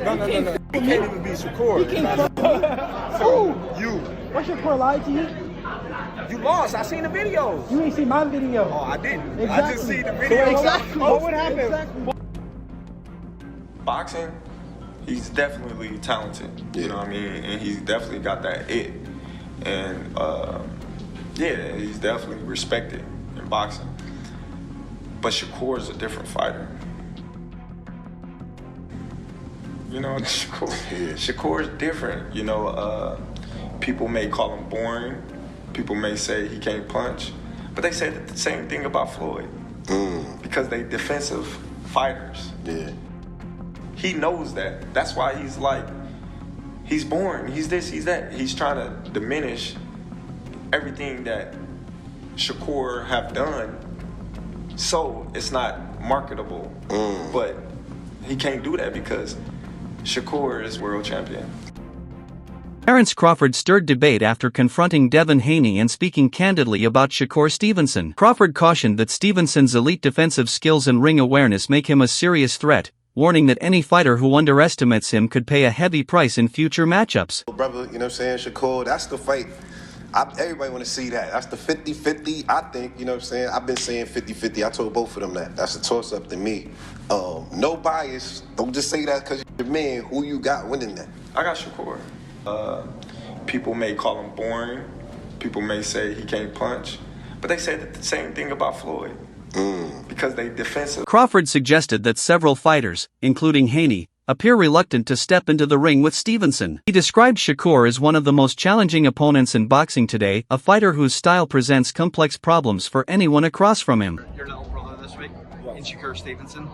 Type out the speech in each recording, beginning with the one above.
No. He can't even be Shakur. So you. What Shakur lied to you? You lost. I seen the video. You ain't seen my video. Oh, I didn't. Exactly. I just seen the video. Exactly. What would happen? Exactly. Boxing, he's definitely talented. You know what I mean? And he's definitely got that it. And yeah, he's definitely respected in boxing. But Shakur is a different fighter. You know, Shakur is different. You know, people may call him boring. People may say he can't punch. But they say the same thing about Floyd. Because they defensive fighters. Yeah. He knows that. That's why he's like, he's boring. He's this, he's that. He's trying to diminish everything that Shakur have done, so it's not marketable. But he can't do that because Shakur is world champion. Terence Crawford stirred debate after confronting Devin Haney and speaking candidly about Shakur Stevenson. Crawford cautioned that Stevenson's elite defensive skills and ring awareness make him a serious threat, warning that any fighter who underestimates him could pay a heavy price in future matchups. Brother, you know what I'm saying, Shakur, that's the fight. Everybody want to see that. That's the 50-50, I think, you know what I'm saying? I've been saying 50-50. I told both of them that. That's a toss-up to me. No bias. Don't just say that because you're a man. Who you got winning that? I got Shakur. People may call him boring. People may say he can't punch. But they say the same thing about Floyd. Because they defensive. Crawford suggested that several fighters, including Haney, appear reluctant to step into the ring with Stevenson. He described Shakur as one of the most challenging opponents in boxing today, a fighter whose style presents complex problems for anyone across from him. Your little brother this week, in Shakur Stevenson.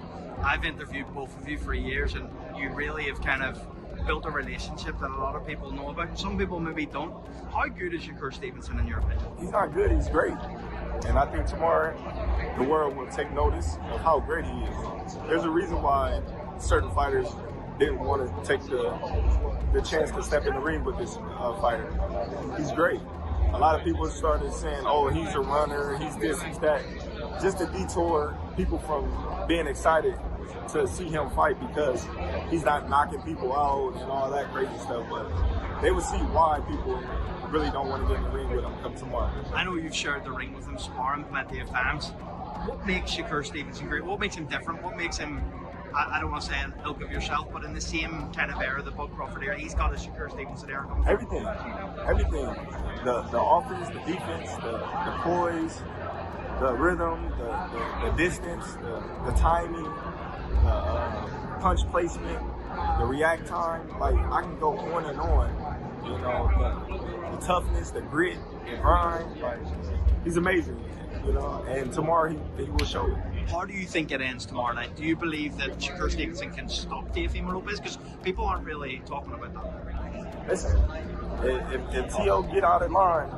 I've interviewed both of you for years, and you really have kind of built a relationship that a lot of people know about. Some people maybe don't. How good is Shakur Stevenson in your opinion? He's not good. He's great. And I think tomorrow the world will take notice of how great he is. There's a reason why certain fighters didn't want to take the chance to step in the ring with this fighter. He's great. A lot of people started saying, oh, he's a runner, he's this, he's that. Just to detour people from being excited to see him fight because he's not knocking people out and all that crazy stuff. But they would see why people really don't want to get in the ring with him come tomorrow. I know you've shared the ring with him, sparring plenty of times. What makes Shakur Stevenson great? What makes him different? What makes him, I don't want to say an ilk of yourself, but in the same kind of era, the Bud Crawford era, he's got a Shakur Stevenson era. Everything. The offense, the defense, the poise, the rhythm, the distance, the timing, the punch placement, the react time. Like, I can go on and on. You know, the toughness, the grit, the grind. Like, he's amazing. You know, and tomorrow he will show it. How do you think it ends tomorrow night? Do you believe that Shakur Stevenson can stop Teofimo Lopez? Because people aren't really talking about that. Listen, if T.O. get out of line,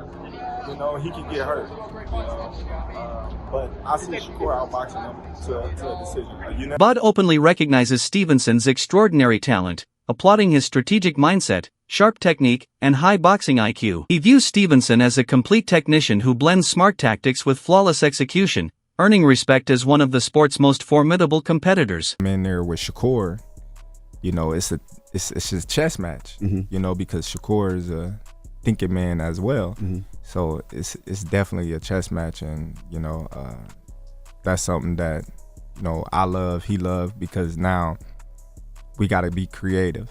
you know, he can get hurt. You know, but I see Shakur outboxing him to a decision. You know? Bud openly recognizes Stevenson's extraordinary talent, applauding his strategic mindset, sharp technique, and high boxing IQ. He views Stevenson as a complete technician who blends smart tactics with flawless execution, earning respect as one of the sport's most formidable competitors. I'm in there with Shakur, you know, it's a chess match, you know, because Shakur is a thinking man as well. So it's definitely a chess match, and you know, that's something that, you know, I love, he loved, because now we got to be creative.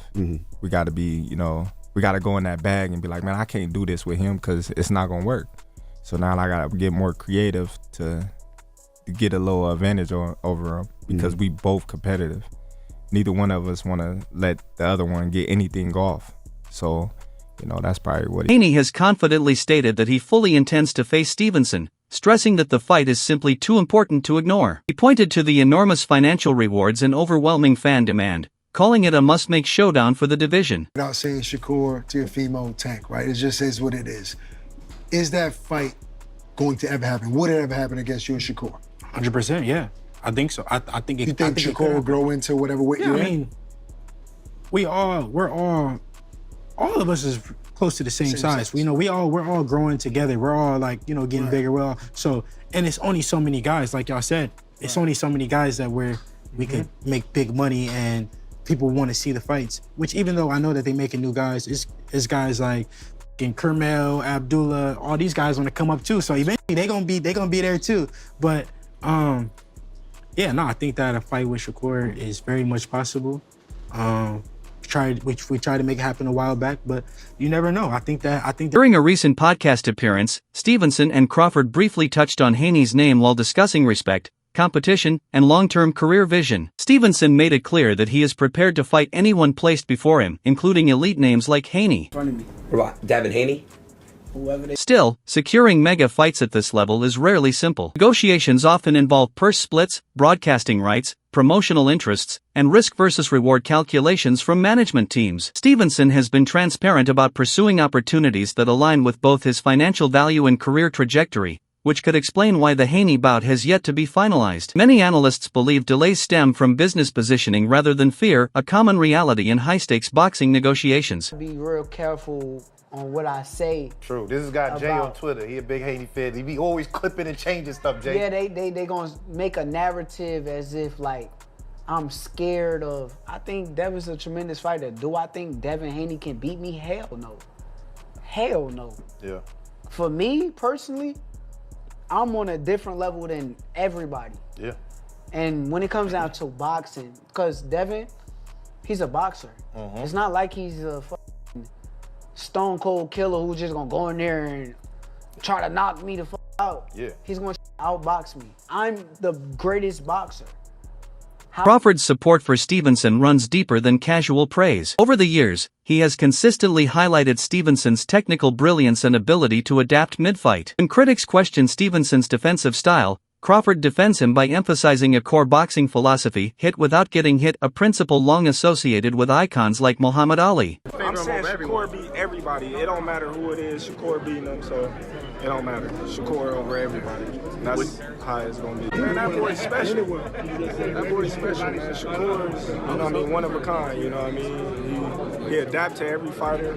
We got to be, you know, we got to go in that bag and be like, man, I can't do this with him because it's not gonna work. So now I got to get more creative to get a little advantage over him, because we both competitive. Neither one of us want to let the other one get anything off. So, you know, that's probably what Haney has confidently stated that he fully intends to face Stevenson, stressing that the fight is simply too important to ignore. He pointed to the enormous financial rewards and overwhelming fan demand, calling it a must-make showdown for the division. Without saying Shakur, Teofimo, Tank, right? It just is what it is. Is that fight going to ever happen? Would it ever happen against you and Shakur? 100%, yeah. I think so. I think it. You think Shakur will grow into whatever weight you're in? I mean, we're all of us is close to the same size. You know, we're all growing together. We're all like, you know, getting bigger. Well, so, and it's only so many guys, like y'all said. It's only so many guys that we could make big money and people want to see the fights. Which even though I know that they making new guys, it's guys like Kermel, Abdullah, all these guys want to come up too. So eventually they gonna be there too. But yeah, no, I think that a fight with Shakur is very much possible. We tried to make it happen a while back, but you never know. I think that During a recent podcast appearance, Stevenson and Crawford briefly touched on Haney's name while discussing respect, competition, and long-term career vision. Stevenson made it clear that he is prepared to fight anyone placed before him, including elite names like Haney. Devin Haney? Still, securing mega fights at this level is rarely simple. Negotiations often involve purse splits, broadcasting rights, promotional interests, and risk versus reward calculations from management teams. Stevenson has been transparent about pursuing opportunities that align with both his financial value and career trajectory, which could explain why the Haney bout has yet to be finalized. Many analysts believe delays stem from business positioning rather than fear, a common reality in high-stakes boxing negotiations. Be real careful on what I say. True. This is guy Jay on Twitter. He a big Haney fan. He be always clipping and changing stuff, Jay. Yeah, they gonna make a narrative as if like I'm scared of. I think Devin's a tremendous fighter. Do I think Devin Haney can beat me? Hell no. Hell no. Yeah. For me personally, I'm on a different level than everybody. Yeah. And when it comes down to boxing, because Devin, he's a boxer. It's not like he's a stone cold killer who's just gonna go in there and try to knock me the fuck out. Yeah. He's gonna outbox me. I'm the greatest boxer. Crawford's support for Stevenson runs deeper than casual praise. Over the years, he has consistently highlighted Stevenson's technical brilliance and ability to adapt mid-fight. When critics question Stevenson's defensive style, Crawford defends him by emphasizing a core boxing philosophy, hit without getting hit, a principle long associated with icons like Muhammad Ali. I'm saying Shakur beat everybody. It don't matter who it is, Shakur beating them, so it don't matter. Shakur over everybody. That's how it's going to be. Man, that boy's special. That boy's special. Shakur's, you know what I mean, one of a kind, you know what I mean? He adapt to every fighter,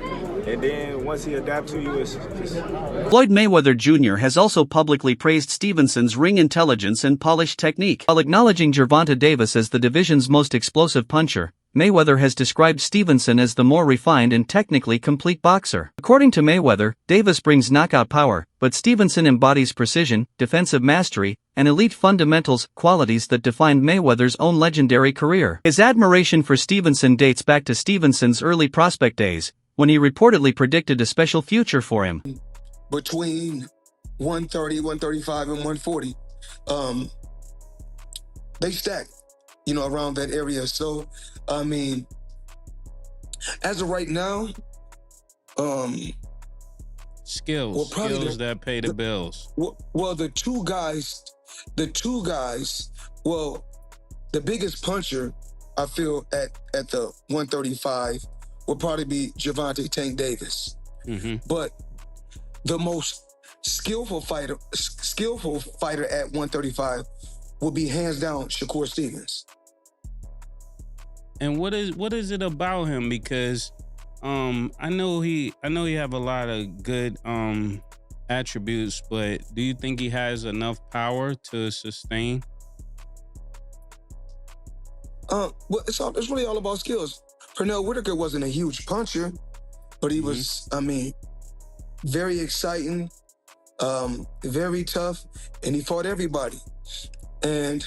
and then once he adapt to you, it's Floyd Mayweather Jr. has also publicly praised Stevenson's ring intelligence and polished technique. While acknowledging Gervonta Davis as the division's most explosive puncher, Mayweather has described Stevenson as the more refined and technically complete boxer. According to Mayweather, Davis brings knockout power, but Stevenson embodies precision, defensive mastery, and elite fundamentals, qualities that defined Mayweather's own legendary career. His admiration for Stevenson dates back to Stevenson's early prospect days, when he reportedly predicted a special future for him. Between 130, 135, and 140, they stack, you know, around that area. So, I mean, as of right now, skills that pay the bills. Well, the two guys, well, the biggest puncher, I feel, at the 135 will probably be Gervonta Tank Davis. But the most skillful fighter at 135 will be hands down Shakur Stevenson. And what is it about him? Because I know he have a lot of good attributes, but do you think he has enough power to sustain? Well, it's really all about skills. Pernell Whitaker wasn't a huge puncher, but he was, I mean, very exciting, very tough, and he fought everybody. And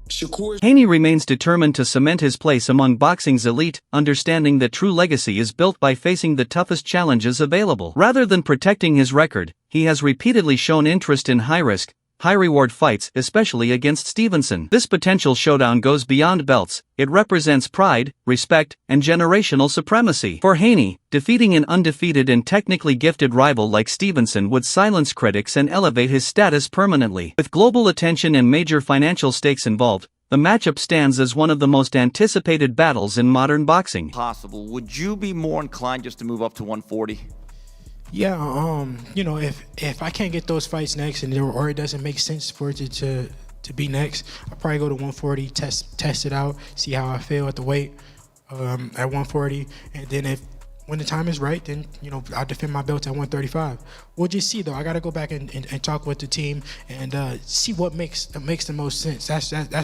Shakur Haney remains determined to cement his place among boxing's elite, understanding that true legacy is built by facing the toughest challenges available. Rather than protecting his record, he has repeatedly shown interest in high-risk, high-reward fights, especially against Stevenson. This potential showdown goes beyond belts. It represents pride, respect, and generational supremacy. For Haney, defeating an undefeated and technically gifted rival like Stevenson would silence critics and elevate his status permanently. With global attention and major financial stakes involved, the matchup stands as one of the most anticipated battles in modern boxing. Possible. Would you be more inclined just to move up to 140? Yeah, you know, if I can't get those fights next or it doesn't make sense for it to be next, I'll probably go to 140, test it out, see how I feel at the weight at 140, and then when the time is right, then, you know, I'll defend my belt at 135. We'll just see, though. I got to go back and talk with the team and see what makes the most sense. That's